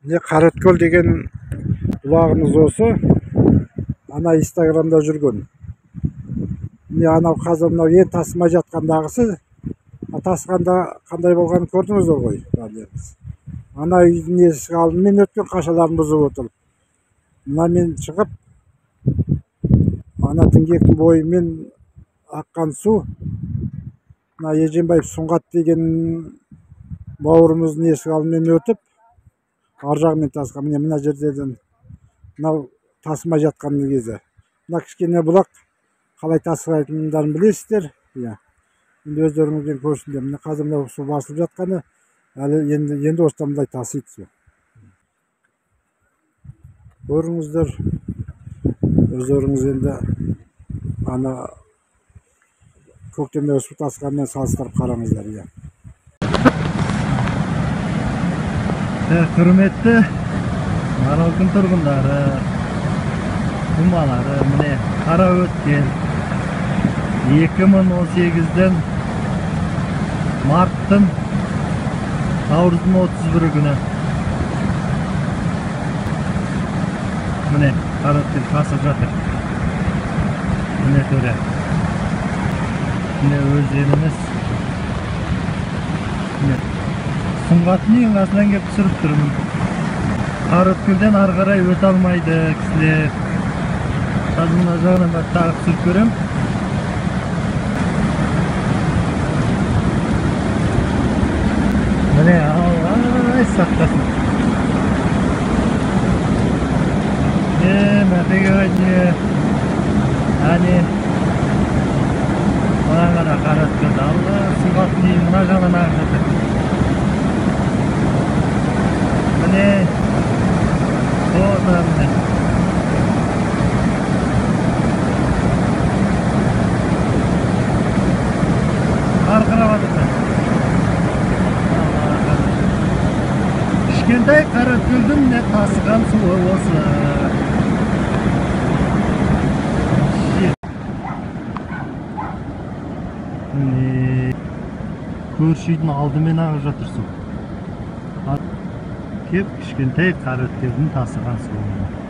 Ne Karatkol деген бұлағымыз осы. Ана Инстаграмда жүрген. Не анау қазір мынау ең тасымай жатқандағысы, тасығанда қандай болғанын көрдіңіздер ғой, барлығыңыз. Ана үйдің есік алдымен өткен қашаларын бұзып отыр. Мына мен шығып, ана діңгектің бойымен аққан су, мына Еженбаев Сұңғат деген бауырымыздың есік алдымен өтіп, ар жағымен тасыған. Мына жерден мынау тасымай жатқан кезде. Мына кішкене бұлақ қалай тасығатындарын білесіздер. Енді өздеріңізден көрсіндер. Мына қазір мынау су басылып жатқаны, әлі енді осыдан мындай тасиды су. Көріңіздер, өздеріңіз енді ана көктемде су тасығанмен салыстырып қараңыздар. Құрметті Маралкүн тұрғындары, тумалары, міне қара өткен 2018-ден марттың наурыздың 31 күні. Міне қара өткен тасып жатыр. Міне төре. Міне өзеніміз. Сұңғаттың ең қасынан кеп түсіріп тұрмын. Қараөткелден ары қарай өте алмайды кісілер. Қазір мына жағынан тағы түсіріп көрем. Міне алай сақтасын. Мәтеге қайтне. Әне. Мына қара Қараөткелді. Алла Сұңғаттың ең мына жағынан ағып жатыр. Міне, ода міне. Арқырап жатыр. Кішкентай Қараөткелдің міне тасыған суы осы. Көрші үйдің алдымен ағып жатыр су. Кеп кішкентай Қараөткелдің тасыған суы.